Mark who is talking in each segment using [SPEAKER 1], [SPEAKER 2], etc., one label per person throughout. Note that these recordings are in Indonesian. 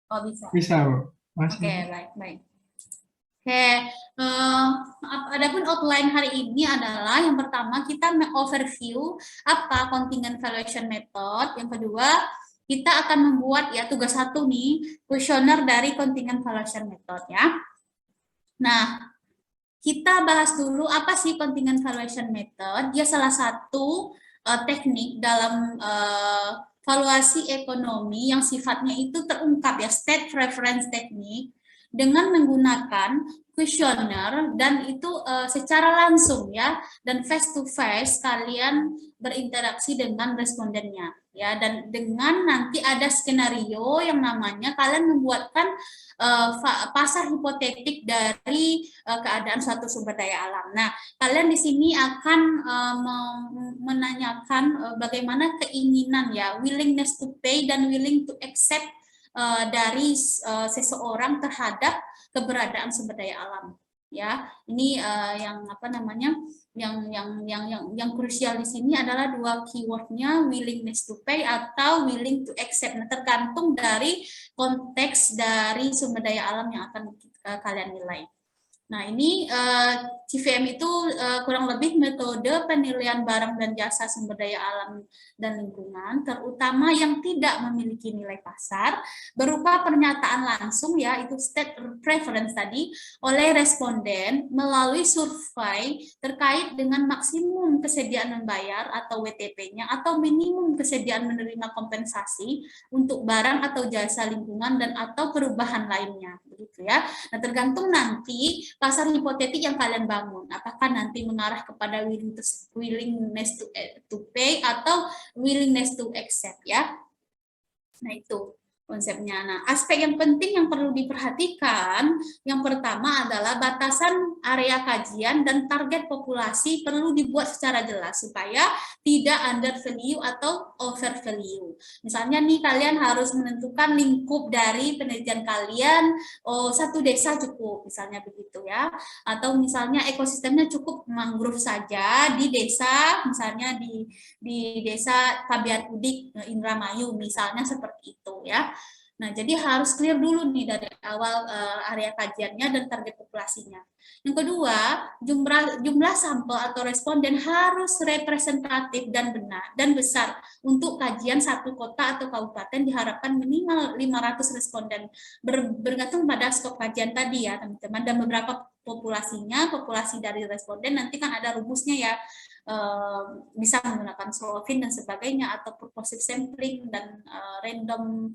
[SPEAKER 1] Oh, bisa.
[SPEAKER 2] Bisa, Bu.
[SPEAKER 1] Oke,
[SPEAKER 2] Masih.
[SPEAKER 1] baik, baik. Oke, adapun outline hari ini adalah yang pertama kita overview apa contingent valuation method. Yang kedua, kita akan membuat ya tugas satu nih, kuesioner dari contingent valuation method ya. Nah, kita bahas dulu apa sih contingent valuation method. Dia salah satu teknik dalam valuasi ekonomi yang sifatnya itu terungkap ya, state preference teknik dengan menggunakan kuesioner dan itu secara langsung ya dan face to face kalian berinteraksi dengan respondennya ya dan dengan nanti ada skenario yang namanya kalian membuatkan pasar hipotetik dari keadaan suatu sumber daya alam. Nah, kalian di sini akan menanyakan bagaimana keinginan ya, willingness to pay dan willing to accept dari seseorang terhadap keberadaan sumber daya alam. Ya, ini yang apa namanya? Yang krusial di sini adalah dua keywordnya willingness to pay atau willing to accept. Nah, tergantung dari konteks dari sumber daya alam yang akan kalian nilai. Nah, ini CVM itu kurang lebih metode penilaian barang dan jasa sumber daya alam dan lingkungan, terutama yang tidak memiliki nilai pasar, berupa pernyataan langsung, ya, itu state preference tadi, oleh responden melalui survei terkait dengan maksimum kesediaan membayar atau WTP-nya, atau minimum kesediaan menerima kompensasi untuk barang atau jasa lingkungan dan atau perubahan lainnya, begitu ya. Nah, tergantung nanti pasar hipotetik yang kalian bangun, apakah nanti mengarah kepada willingness to pay atau willingness to accept ya. Nah, itu konsepnya. Nah, aspek yang penting yang perlu diperhatikan, yang pertama adalah batasan area kajian dan target populasi perlu dibuat secara jelas supaya tidak under value atau over value. Misalnya nih kalian harus menentukan lingkup dari penelitian kalian, oh satu desa cukup, misalnya begitu ya. Atau misalnya ekosistemnya cukup mangrove saja di desa, misalnya di desa Pabian Udik Indramayu misalnya seperti itu ya. Nah, jadi harus clear dulu nih dari awal area kajiannya dan target populasinya. Yang kedua, jumlah sampel atau responden harus representatif dan benar dan besar. Untuk kajian satu kota atau kabupaten diharapkan minimal 500 responden. Bergantung pada skop kajian tadi ya, teman-teman, dan beberapa populasi dari responden nanti kan ada rumusnya ya, bisa menggunakan Solvin dan sebagainya atau purposive sampling dan random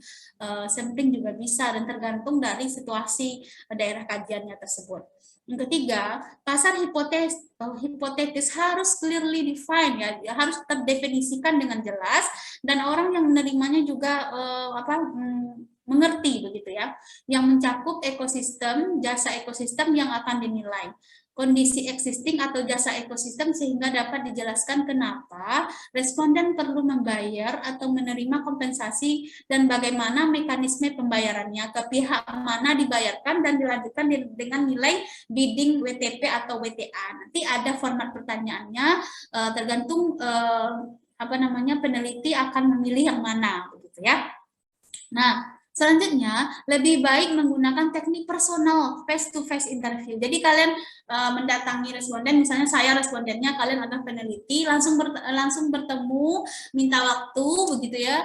[SPEAKER 1] sampling juga bisa dan tergantung dari situasi daerah kajiannya tersebut. Yang ketiga, pasar hipotetis harus clearly defined ya, harus terdefinisikan dengan jelas dan orang yang menerimanya juga mengerti begitu ya, yang mencakup ekosistem, jasa ekosistem yang akan dinilai, kondisi existing atau jasa ekosistem sehingga dapat dijelaskan kenapa responden perlu membayar atau menerima kompensasi dan bagaimana mekanisme pembayarannya, ke pihak mana dibayarkan dan dilanjutkan dengan nilai bidding WTP atau WTA. Nanti ada format pertanyaannya, tergantung apa namanya peneliti akan memilih yang mana begitu ya. Nah, selanjutnya lebih baik menggunakan teknik personal face to face interview. Jadi kalian mendatangi responden, misalnya saya respondennya, kalian adalah peneliti, langsung bertemu, minta waktu begitu ya.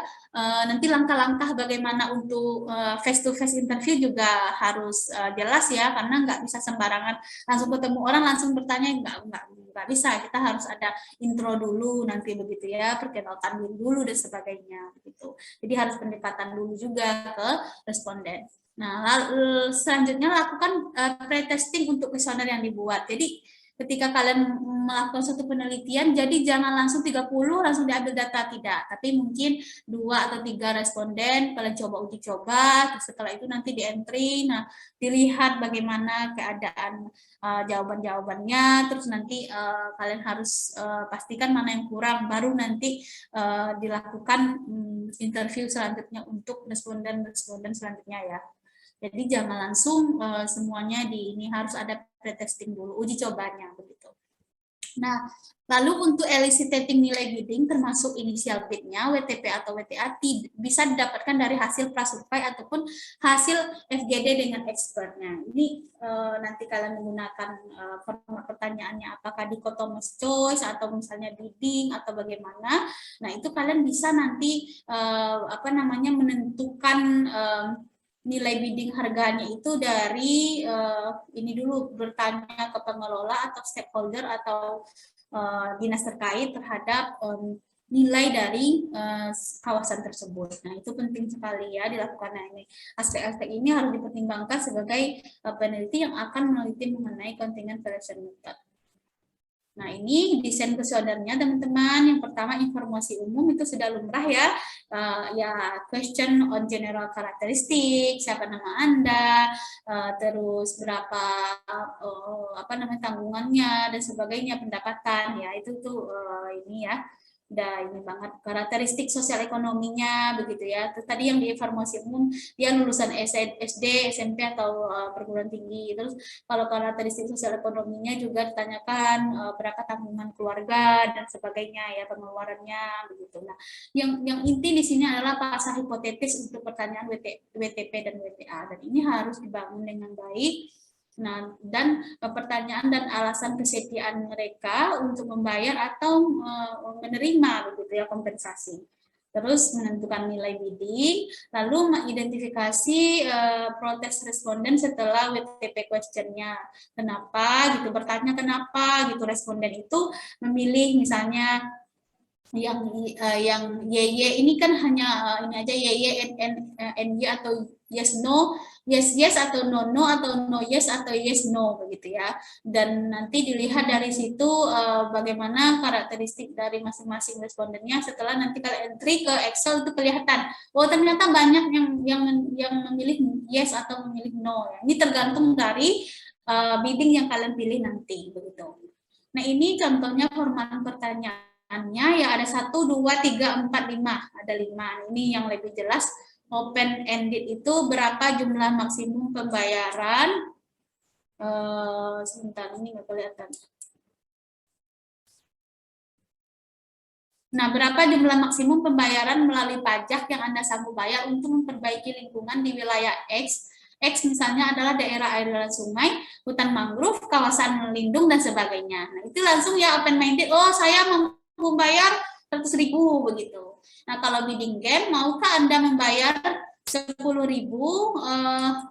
[SPEAKER 1] Nanti langkah-langkah bagaimana untuk face to face interview juga harus jelas ya, karena nggak bisa sembarangan langsung ketemu orang langsung bertanya, nggak bisa. Kita harus ada intro dulu nanti begitu ya, perkenalkan dulu dan sebagainya begitu. Jadi harus pendekatan dulu juga ke responden. Nah, lalu selanjutnya lakukan pre-testing untuk kuesioner yang dibuat. Jadi ketika kalian melakukan suatu penelitian, jadi jangan langsung 30 langsung diambil data, tidak. Tapi mungkin 2 atau 3 responden, kalian coba uji coba, setelah itu nanti di entry, nah dilihat bagaimana keadaan jawaban-jawabannya, terus nanti kalian harus pastikan mana yang kurang, baru nanti dilakukan interview selanjutnya untuk responden selanjutnya ya. Jadi jangan langsung semuanya ini harus ada pretesting dulu, uji cobanya begitu. Nah, lalu untuk eliciting nilai bidding termasuk inisial bidnya, WTP atau WTA bisa didapatkan dari hasil prasurvei ataupun hasil FGD dengan expertnya. Ini nanti kalian menggunakan format pertanyaannya apakah dichotomous choice atau misalnya bidding atau bagaimana. Nah, itu kalian bisa nanti menentukan nilai bidding harganya itu dari ini dulu, bertanya ke pengelola atau stakeholder atau dinas terkait terhadap nilai dari kawasan tersebut. Nah, itu penting sekali ya dilakukan. Nah, ini aspek-aspek ini harus dipertimbangkan sebagai peneliti yang akan meneliti mengenai contingent selection method. Nah, ini desain kuesionernya teman-teman. Yang pertama informasi umum itu sudah lumrah ya. Ya question on general characteristic, siapa nama Anda, terus berapa tanggungannya dan sebagainya, pendapatan ya. Itu tuh ini ya. Udah ini banget karakteristik sosial ekonominya begitu ya. Terus tadi yang di informasi umum dia lulusan SD, SMP atau perguruan tinggi. Terus kalau karakteristik sosial ekonominya juga ditanyakan berapa tanggungan keluarga dan sebagainya ya, pengeluarannya begitu. Nah, yang inti di sini adalah pasar hipotetis untuk pertanyaan WTP dan WTA, dan ini harus dibangun dengan baik. Nah, dan pertanyaan dan alasan kesetiaan mereka untuk membayar atau menerima begitu ya kompensasi. Terus menentukan nilai bidding, lalu mengidentifikasi protes responden setelah WTP question-nya. Kenapa gitu, bertanya kenapa gitu responden itu memilih misalnya yang YY ini kan hanya ini aja YY NY atau yes no, yes atau no atau no yes atau yes no begitu ya. Dan nanti dilihat dari situ bagaimana karakteristik dari masing-masing respondennya. Setelah nanti kalau entry ke Excel itu kelihatan, oh ternyata banyak yang memilih yes atau memilih no ya. Ini tergantung dari bidding yang kalian pilih nanti begitu. Nah, ini contohnya format pertanyaan ya, ada 1, 2, 3, 4, 5, ada 5. Ini yang lebih jelas. Open ended itu berapa jumlah maksimum pembayaran? Sebentar, ini nggak kelihatan. Nah, berapa jumlah maksimum pembayaran melalui pajak yang Anda sanggup bayar untuk memperbaiki lingkungan di wilayah X? X misalnya adalah daerah aliran sungai, hutan mangrove, kawasan lindung, dan sebagainya. Nah, itu langsung ya open-minded, oh saya membayar 100.000 begitu. Nah, kalau bidding game, maukah Anda membayar 10.000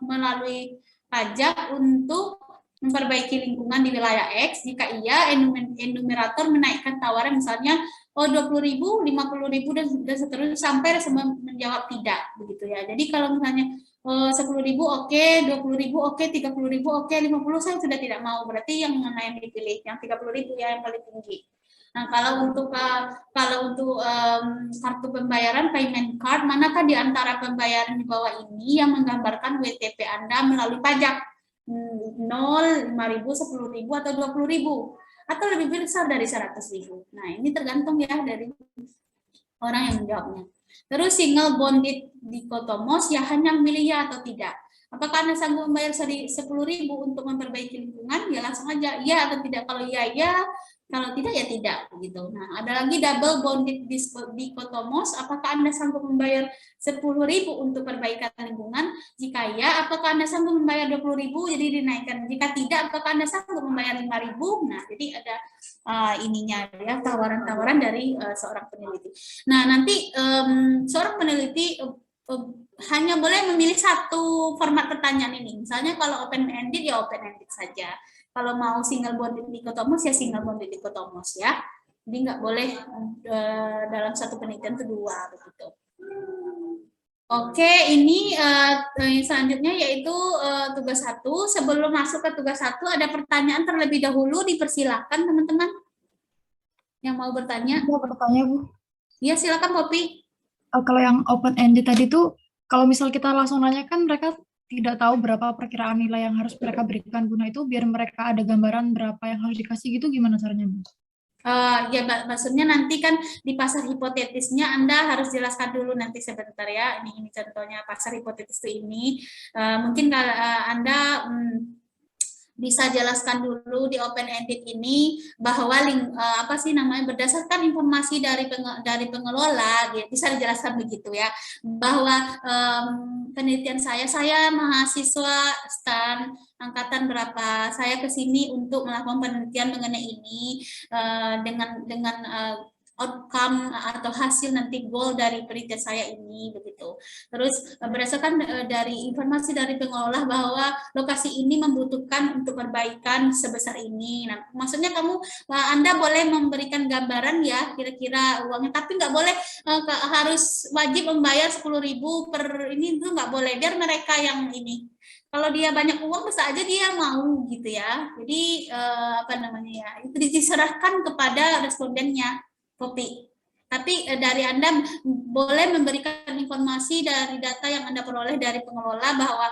[SPEAKER 1] melalui pajak untuk memperbaiki lingkungan di wilayah X? Jika iya, enumerator menaikkan tawaran misalnya 20.000, 50.000 dan seterusnya sampai menjawab tidak begitu ya. Jadi kalau misalnya 10.000 oke, 20.000 oke, 30.000 oke, 50 saya sudah tidak mau. Berarti yang mana yang dipilih? Yang 30.000 ya yang paling tinggi. Nah, kalau untuk kartu pembayaran payment card, manakah di antara pembayaran di bawah ini yang menggambarkan WTP Anda melalui pajak? 0, 5.000, 10.000 atau 20.000? Atau lebih besar dari 100.000? Nah, ini tergantung ya dari orang yang menjawabnya. Terus single bonded dichotomous ya, hanya milih ya atau tidak. Apakah Anda sanggup membayar 10.000 untuk memperbaiki lingkungan? Ya langsung aja ya atau tidak. Kalau ya ya, kalau tidak ya tidak begitu. Nah, ada lagi double bonded dichotomous. Apakah Anda sanggup membayar 10.000 untuk perbaikan lingkungan? Jika ya, apakah Anda sanggup membayar 20.000 jadi dinaikkan? Jika tidak, apakah Anda sanggup membayar 5.000? Nah, jadi ada ininya ya, tawaran-tawaran dari seorang peneliti. Nah, nanti seorang peneliti hanya boleh memilih satu format pertanyaan ini. Misalnya kalau open ended ya open ended saja. Kalau mau single bonded dichotomous ya single bonded dichotomous ya. Jadi nggak boleh dalam satu penelitian kedua begitu. Oke, ini selanjutnya yaitu tugas 1. Sebelum masuk ke tugas 1 ada pertanyaan terlebih dahulu, dipersilahkan teman-teman yang mau bertanya.
[SPEAKER 2] Mau bertanya, Bu?
[SPEAKER 1] Iya, silakan Poppy.
[SPEAKER 2] Kalau yang open ended tadi tuh, kalau misal kita langsung nanya kan mereka tidak tahu berapa perkiraan nilai yang harus mereka berikan, Bu. Nah, itu biar mereka ada gambaran berapa yang harus dikasih gitu, gimana caranya, Bu?
[SPEAKER 1] Ya, maksudnya nanti kan di pasar hipotetisnya Anda harus jelaskan dulu nanti sebentar ya. Ini contohnya pasar hipotetis itu ini. Mungkin kalau Anda bisa jelaskan dulu di open ended ini bahwa apa sih namanya, berdasarkan informasi dari pengelola, gitu. Bisa dijelaskan begitu ya, bahwa penelitian saya mahasiswa STAN angkatan berapa, saya ke sini untuk melakukan penelitian mengenai ini, dengan outcome atau hasil nanti goal dari penelitian saya ini, begitu. Terus berdasarkan dari informasi dari pengelola bahwa lokasi ini membutuhkan untuk perbaikan sebesar ini. Nah, maksudnya Anda boleh memberikan gambaran ya kira-kira uangnya, tapi nggak boleh harus wajib membayar 10.000 per ini, itu nggak boleh, biar mereka yang ini. Kalau dia banyak uang bisa aja dia mau gitu ya. Jadi apa namanya ya, itu diserahkan kepada respondennya, Popi. Tapi dari Anda boleh memberikan informasi dari data yang Anda peroleh dari pengelola bahwa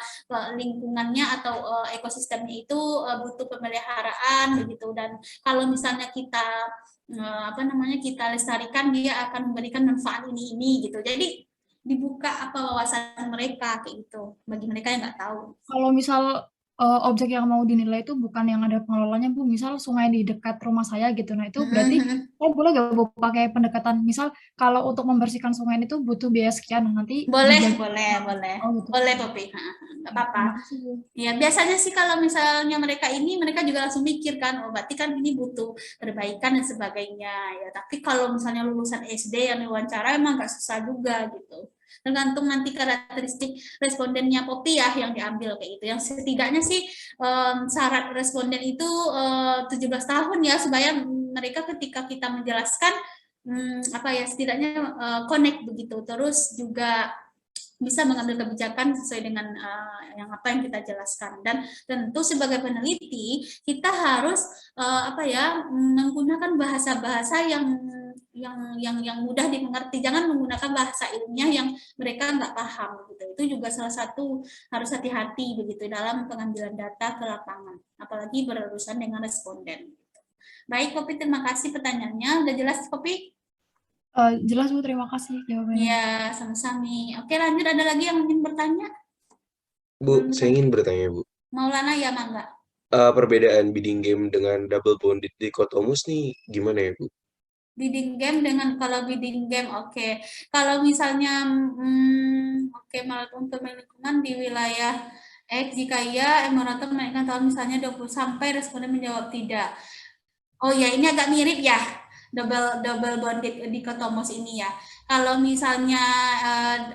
[SPEAKER 1] lingkungannya atau ekosistemnya itu butuh pemeliharaan begitu, dan kalau misalnya kita apa namanya, kita lestarikan, dia akan memberikan manfaat ini gitu. Jadi dibuka apa wawasan mereka kayak gitu bagi mereka yang nggak tahu.
[SPEAKER 2] Kalau misal objek yang mau dinilai itu bukan yang ada pengelolanya, Bu, misal sungai di dekat rumah saya gitu. Nah, itu berarti saya boleh nggak, Bu, pakai pendekatan misal kalau untuk membersihkan sungai itu butuh biaya sekian, nah, nanti
[SPEAKER 1] Boleh,
[SPEAKER 2] dijaga.
[SPEAKER 1] boleh,
[SPEAKER 2] Oh, gitu.
[SPEAKER 1] boleh, Popi. Nggak apa-apa.
[SPEAKER 2] Terima kasih, Bu.
[SPEAKER 1] Ya, biasanya sih kalau misalnya mereka juga langsung mikir kan, oh berarti kan ini butuh perbaikan dan sebagainya ya. Tapi kalau misalnya lulusan SD yang diwawancara emang nggak susah juga gitu. Tergantung nanti karakteristik respondennya Popi ya yang diambil kayak gitu. Yang setidaknya sih syarat responden itu 17 tahun ya, supaya mereka ketika kita menjelaskan apa ya, setidaknya connect begitu. Terus juga bisa mengambil kebijakan sesuai dengan yang apa yang kita jelaskan. Dan tentu sebagai peneliti kita harus apa ya, menggunakan bahasa-bahasa yang mudah dimengerti. Jangan menggunakan bahasa ilmiah yang mereka nggak paham gitu. Itu juga salah satu harus hati-hati begitu dalam pengambilan data ke lapangan, apalagi berurusan dengan responden. Baik, Kopi, terima kasih pertanyaannya. Udah jelas, Kopi?
[SPEAKER 2] Jelas, Bu, terima kasih jawabannya.
[SPEAKER 1] Ya, sama-sama. Oke, lanjut. Ada lagi yang ingin bertanya?
[SPEAKER 3] Bu, saya ingin bertanya, Bu.
[SPEAKER 1] Maulana, ya, Mangga.
[SPEAKER 3] Perbedaan bidding game dengan double bonded dichotomous nih gimana ya, Bu?
[SPEAKER 1] Bidding game dengan, kalau bidding game, oke. Kalau misalnya, oke, untuk lingkungan di wilayah X, jika iya, moderator menaikkan tahun misalnya 20 sampai responden menjawab tidak. Oh ya, ini agak mirip ya, double bonded dikotomos ini ya. Kalau misalnya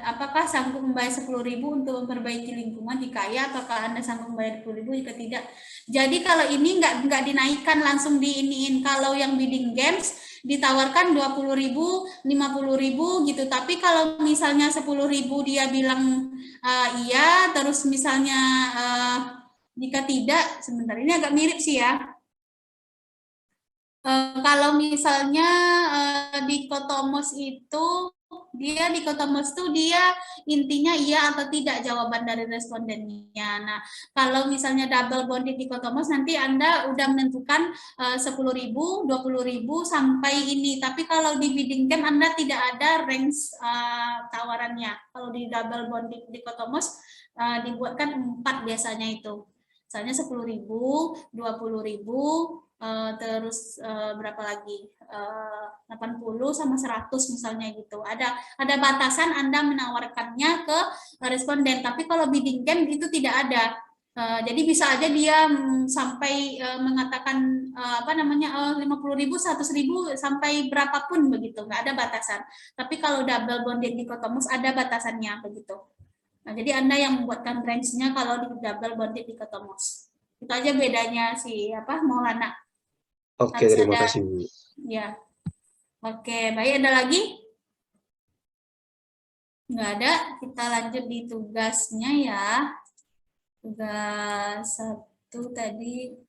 [SPEAKER 1] apakah sanggup membayar 10.000 untuk memperbaiki lingkungan? Jika ya, apakah Anda sanggup membayar 10.000? Jika tidak. Jadi kalau ini nggak dinaikkan langsung diiniin. Kalau yang bidding games ditawarkan 20.000, 50.000 gitu. Tapi kalau misalnya 10.000 dia bilang iya, terus misalnya jika tidak, sebentar, ini agak mirip sih ya. Kalau misalnya dikotomos itu, dikotomos itu dia intinya iya atau tidak jawaban dari respondennya. Nah, kalau misalnya double bonded dikotomos, nanti Anda udah menentukan 10.000, 20.000 sampai ini. Tapi kalau di bidding game Anda tidak ada range tawarannya. Kalau di double bonded dikotomos dibuatkan 4 biasanya itu. Misalnya 10.000, 20.000, terus berapa lagi, 80 sama 100 misalnya gitu. Ada batasan Anda menawarkannya ke responden, tapi kalau bidding game itu tidak ada. Jadi bisa aja dia sampai mengatakan apa namanya 50.000, 100.000 sampai berapapun begitu, nggak ada batasan. Tapi kalau double bonded dikotomus ada batasannya begitu. Nah, jadi Anda yang membuatkan range-nya kalau di double bonded dikotomus. Itu aja bedanya sih apa, Maulana.
[SPEAKER 3] Oke,
[SPEAKER 1] Harus
[SPEAKER 3] terima
[SPEAKER 1] ada,
[SPEAKER 3] kasih, Bu.
[SPEAKER 1] ya. Oke, baik, ada lagi? Nggak ada, kita lanjut di tugasnya ya. Tugas 1 tadi.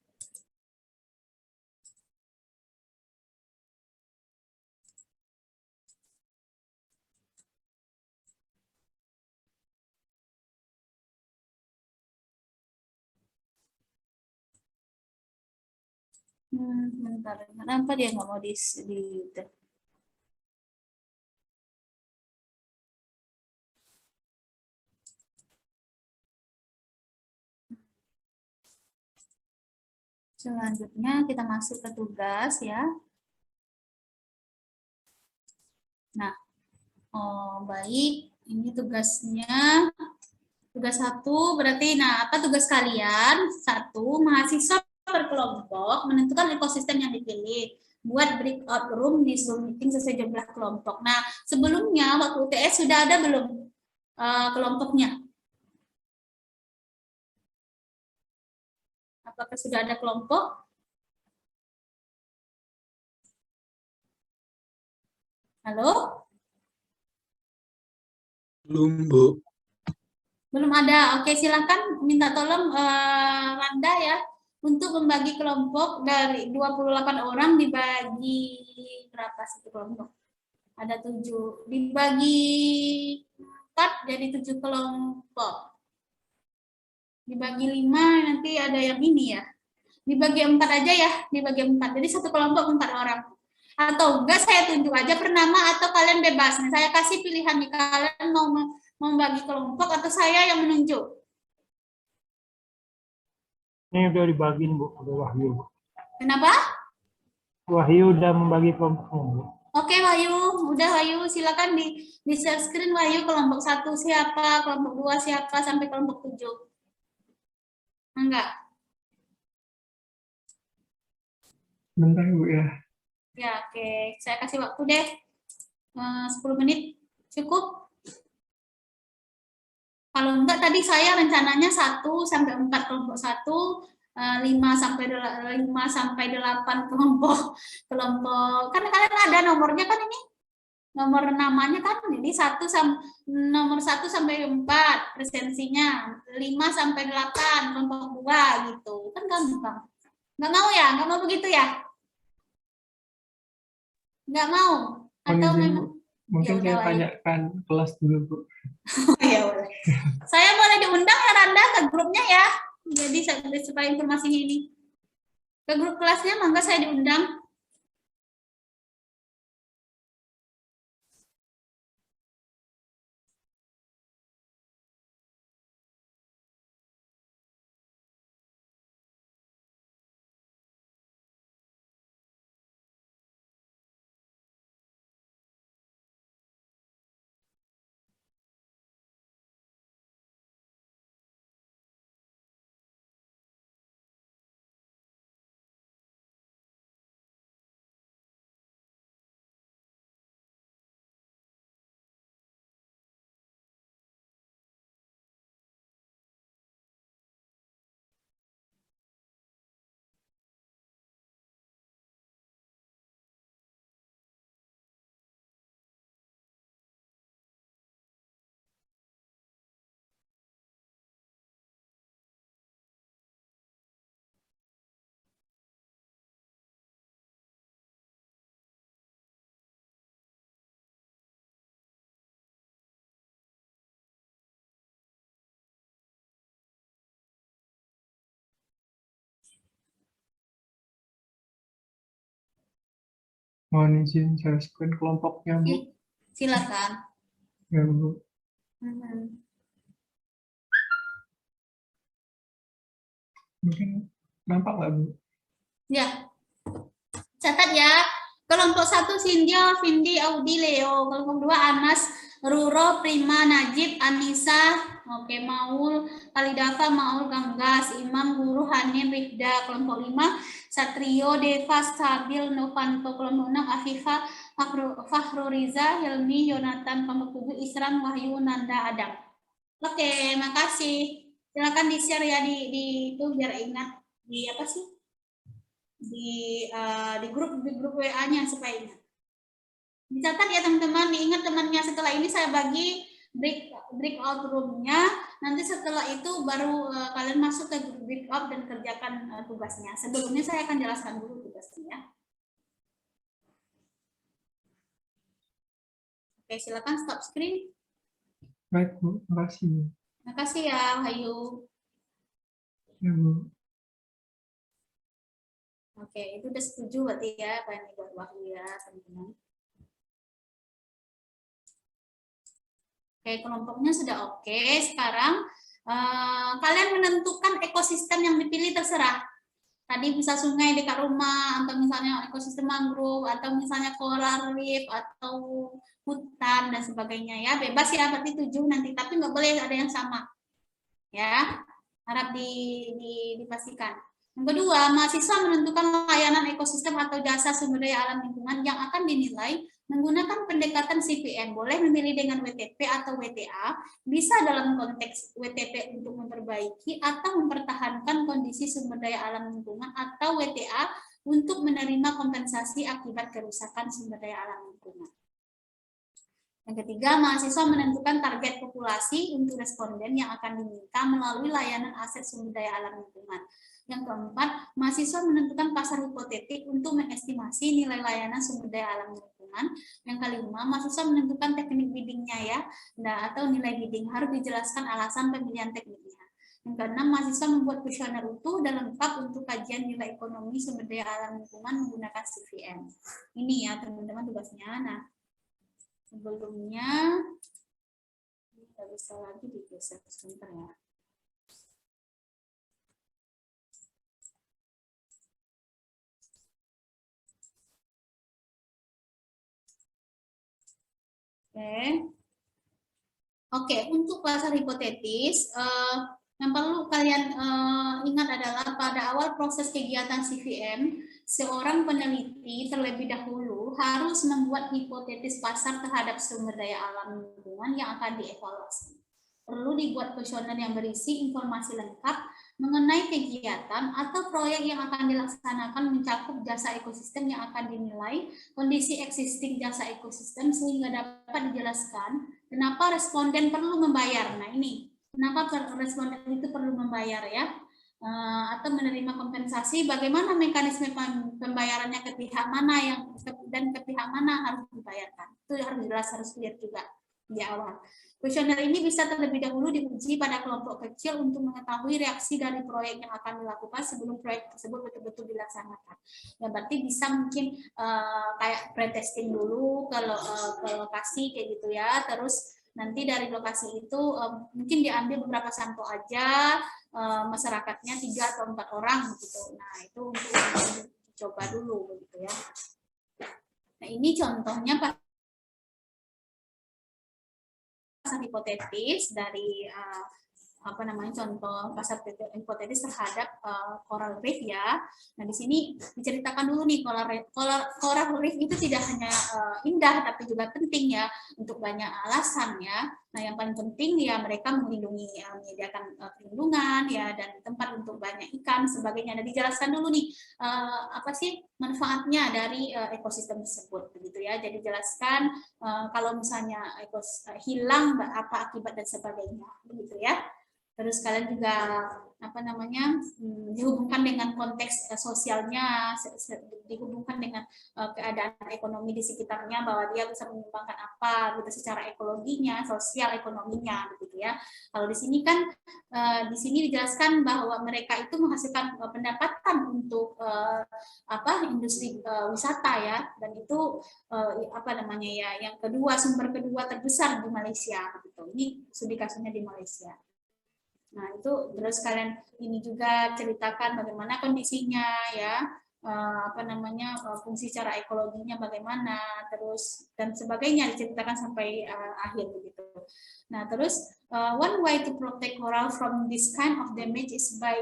[SPEAKER 1] Bentar, kenapa dia nggak mau di Selanjutnya kita masuk ke tugas ya. Nah, baik, ini tugasnya. Tugas 1 berarti, nah apa tugas kalian? 1, mahasiswa berkelompok menentukan ekosistem yang dipilih. Buat breakout room di Zoom meeting sesuai jumlah kelompok. Nah, sebelumnya waktu UTS sudah ada belum kelompoknya? Apakah sudah ada kelompok? Halo?
[SPEAKER 3] Belum, Bu.
[SPEAKER 1] Belum ada. Oke, silakan minta tolong Randa ya untuk membagi kelompok dari 28 orang dibagi berapa satu kelompok? Ada 7. Dibagi 4 jadi 7 kelompok. Dibagi 5 nanti ada yang ini ya. Dibagi 4 aja ya, dibagi 4. Jadi satu kelompok 4 orang. Atau enggak saya tunjuk aja per nama atau kalian bebas. Nah, saya kasih pilihan nih, kalian mau membagi kelompok atau saya yang menunjuk.
[SPEAKER 4] Ini udah dibagiin, Bu, udah Wahyu.
[SPEAKER 1] Kenapa?
[SPEAKER 4] Wahyu udah membagi kelompoknya, Bu.
[SPEAKER 1] Oke, Wahyu, udah Wahyu, silakan di share screen Wahyu kelompok 1 siapa, kelompok 2 siapa sampai kelompok 7. Enggak.
[SPEAKER 4] Bentar, Bu ya.
[SPEAKER 1] Ya, oke. Saya kasih waktu deh. 10 menit. Cukup? Kalau enggak, tadi saya rencananya 1 sampai 4 kelompok 1, 5 sampai 8 kelompok. Kan kalian ada nomornya kan ini? Nomor namanya kan ini nomor 1 sampai 4 presensinya, 5 sampai 8 kelompok 2 gitu. Kan gampang. Enggak mau ya? Enggak mau begitu ya? Enggak mau? Atau memang
[SPEAKER 4] Mungkin
[SPEAKER 1] ya
[SPEAKER 4] saya
[SPEAKER 1] udah,
[SPEAKER 4] tanyakan kelas dulu, Bu.
[SPEAKER 1] ya boleh. Saya boleh diundang ya Randa ke grupnya ya. Jadi supaya informasinya ini. Ke grup kelasnya mangga saya diundang.
[SPEAKER 4] Mohon izin share screen kelompoknya, Bu.
[SPEAKER 1] Silakan.
[SPEAKER 4] Ya, Bu. Mungkin nampak nggak, Bu?
[SPEAKER 1] Ya. Catat ya. Kelompok 1 Sindio, Vindi, Audi, Leo. Kelompok 2 Anas, Ruro, Prima, Najib, Anissa, oke, Maul, Kalidafa, Maul, Ganggas, Imam, Guru, Hanin, Rifda. Kelompok 5 Satrio, Deva, Stabil, Novanto. Kelompok 6 Afifah, Fahruriza, Hilmi, Yonatan. Kelompok 7 Isran, Wahyu, Nanda, Adam. Oke, makasih. Silakan di-share ya di itu biar ingat di apa sih? Di grup WA-nya supaya ingat. Dicatat ya teman-teman, diingat temannya. Setelah ini saya bagi breakout room-nya. Nanti setelah itu baru kalian masuk ke grup breakout dan kerjakan tugasnya. Sebelumnya saya akan jelaskan dulu tugasnya. Oke, silakan stop screen.
[SPEAKER 4] Baik, Bu. Terima kasih.
[SPEAKER 1] Terima kasih ya, Wahyu.
[SPEAKER 4] Ya, Bu.
[SPEAKER 1] Oke, itu udah setuju berarti ya, apa yang dibuat Wahyu ya, teman-teman. Oke, kelompoknya sudah oke. Sekarang kalian menentukan ekosistem yang dipilih terserah. Tadi bisa sungai dekat rumah, atau misalnya ekosistem mangrove, atau misalnya coral reef, atau hutan dan sebagainya ya. Bebas ya, berarti 7 nanti, tapi nggak boleh ada yang sama. Ya, harap dipastikan. Yang kedua, mahasiswa menentukan layanan ekosistem atau jasa sumber daya alam lingkungan yang akan dinilai menggunakan pendekatan CPM. Boleh memilih dengan WTP atau WTA, bisa dalam konteks WTP untuk memperbaiki atau mempertahankan kondisi sumber daya alam lingkungan, atau WTA untuk menerima kompensasi akibat kerusakan sumber daya alam lingkungan. Yang ketiga, mahasiswa menentukan target populasi untuk responden yang akan diminta melalui layanan aset sumber daya alam lingkungan. Yang keempat, mahasiswa menentukan pasar hipotetik untuk mengestimasi nilai layanan sumber daya alam lingkungan. Yang kelima, mahasiswa menentukan teknik biddingnya ya, atau nilai bidding. Harus dijelaskan alasan pemilihan tekniknya. Yang keenam, mahasiswa membuat kuesioner utuh dan lengkap untuk kajian nilai ekonomi sumber daya alam lingkungan menggunakan CVM. Ini ya teman-teman tugasnya. Nah, sebelumnya kita bisa lagi digeser sebentar ya. Oke, untuk pasar hipotetis, yang perlu kalian ingat adalah pada awal proses kegiatan CVM, seorang peneliti terlebih dahulu harus membuat hipotetis pasar terhadap sumber daya alam lingkungan yang akan dievaluasi. Perlu dibuat kuesioner yang berisi informasi lengkap mengenai kegiatan atau proyek yang akan dilaksanakan mencakup jasa ekosistem yang akan dinilai, kondisi existing jasa ekosistem, sehingga dapat dijelaskan kenapa responden perlu membayar. Nah ini, kenapa responden itu perlu membayar ya, atau menerima kompensasi, bagaimana mekanisme pembayarannya ke pihak mana dan ke pihak mana harus dibayarkan. Itu harus jelas, harus clear juga di awal. Kuesioner ini bisa terlebih dahulu diuji pada kelompok kecil untuk mengetahui reaksi dari proyek yang akan dilakukan sebelum proyek tersebut betul-betul dilaksanakan. Ya berarti bisa mungkin kayak pretesting dulu ke lokasi kayak gitu ya. Terus nanti dari lokasi itu mungkin diambil beberapa sampel aja, masyarakatnya 3 atau 4 orang gitu. Nah itu untuk coba dulu gitu ya. Nah ini contohnya pasar hipotetis dari contoh pasar hipotetis terhadap coral reef ya. Nah di sini diceritakan dulu nih, coral reef itu tidak hanya indah tapi juga penting ya untuk banyak alasan ya. Nah yang paling penting ya mereka melindungi, menyediakan perlindungan ya dan tempat untuk banyak ikan sebagainya. Nah dijelaskan dulu nih apa sih manfaatnya dari ekosistem tersebut begitu ya. Jadi jelaskan kalau misalnya hilang apa akibat dan sebagainya begitu ya. Terus kalian juga dihubungkan dengan konteks sosialnya, dihubungkan dengan keadaan ekonomi di sekitarnya, bahwa dia bisa menyumbangkan apa gitu secara ekologinya, sosial ekonominya begitu ya. Kalau di sini kan di sini dijelaskan bahwa mereka itu menghasilkan pendapatan untuk industri wisata ya, dan itu yang kedua, sumber kedua terbesar di Malaysia begitu. Ini studi kasusnya di Malaysia. Nah itu terus kalian ini juga ceritakan bagaimana kondisinya ya, fungsi secara ekologinya bagaimana, terus dan sebagainya diceritakan sampai akhir begitu. Nah terus one way to protect coral from this kind of damage is by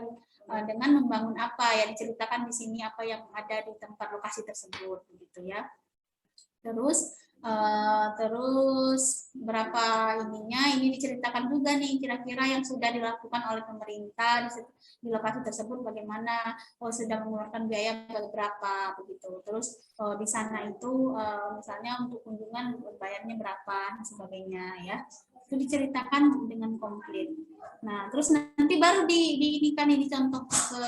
[SPEAKER 1] dengan membangun apa ya, diceritakan di sini apa yang ada di tempat lokasi tersebut begitu ya. Terus berapa ini diceritakan juga nih kira-kira yang sudah dilakukan oleh pemerintah di lokasi tersebut bagaimana, sudah mengeluarkan biaya berapa begitu. Terus di sana itu misalnya untuk kunjungan bayarnya berapa dan sebagainya ya. Itu diceritakan dengan komplit. Nah, terus nanti baru ini contoh ke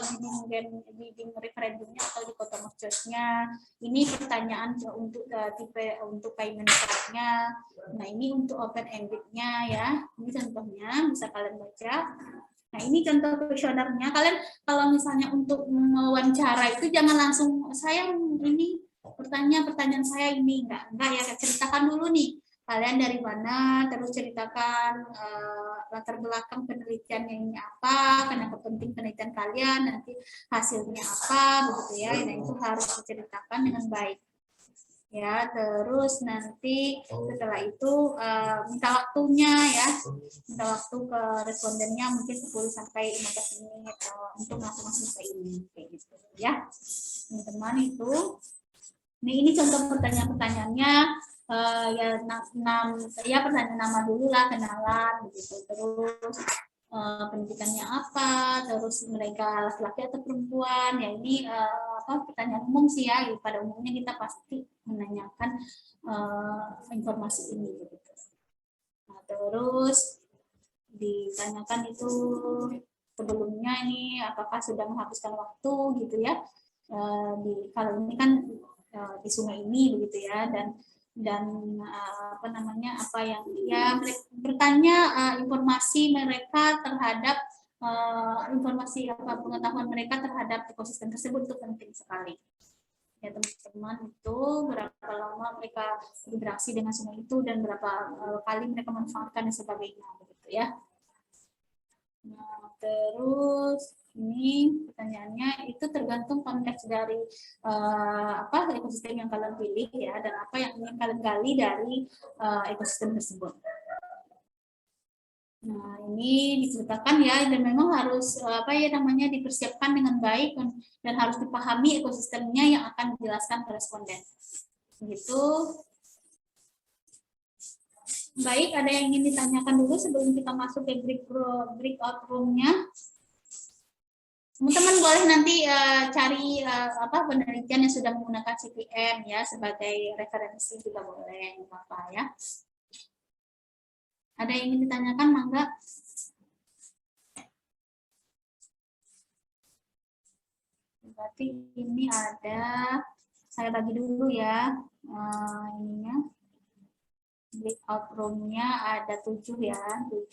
[SPEAKER 1] bidding referendumnya atau di Cotomus Choice-nya. Ini pertanyaan untuk tipe untuk payment card-nya. Nah, ini untuk open ended-nya ya. Ini contohnya bisa kalian baca. Nah, ini contoh kuesionernya. Kalian kalau misalnya untuk mewawancara itu jangan langsung saya ini pertanyaan saya ini enggak ya, ceritakan dulu nih. Kalian dari mana, terus ceritakan latar belakang penelitiannya ini apa, kenapa penting penelitian kalian, nanti hasilnya apa, begitu ya. Nah, itu harus diceritakan dengan baik. Ya, terus nanti setelah itu minta waktunya ya, minta waktu ke respondennya mungkin 10 sampai 15 menit untuk melakukan survei ini, kayak gitu ya, teman-teman. Itu ini contoh pertanyaan-pertanyaannya. Ya pertanyaan nama dulu lah, kenalan begitu, terus pendidikannya apa, terus mereka laki-laki atau perempuan, ya ini pertanyaan umum sih ya, pada umumnya kita pasti menanyakan informasi ini gitu. Nah, terus ditanyakan itu sebelumnya ini apakah sudah menghabiskan waktu gitu ya, kalau ini kan di sungai ini begitu ya, dan apa yang ya bertanya informasi mereka terhadap informasi pengetahuan mereka terhadap ekosistem tersebut itu penting sekali ya teman-teman. Itu berapa lama mereka berinteraksi dengan sungai itu dan berapa kali mereka memanfaatkan dan sebagainya begitu ya. Nah, terus ini pertanyaannya itu tergantung konteks dari ekosistem yang kalian pilih ya, dan apa yang ingin kalian gali dari ekosistem tersebut. Nah, ini diceritakan ya, dan memang harus dipersiapkan dengan baik dan harus dipahami ekosistemnya yang akan dijelaskan ke responden. Begitu. Baik, ada yang ingin ditanyakan dulu sebelum kita masuk ke breakout room-nya? Teman-teman boleh nanti cari penelitian yang sudah menggunakan CPM ya sebagai referensi juga boleh, apa ya. Ada yang ingin ditanyakan, mangga? Berarti ini ada, saya bagi dulu ya ininya. Breakout room-nya ada 7 ya, 7.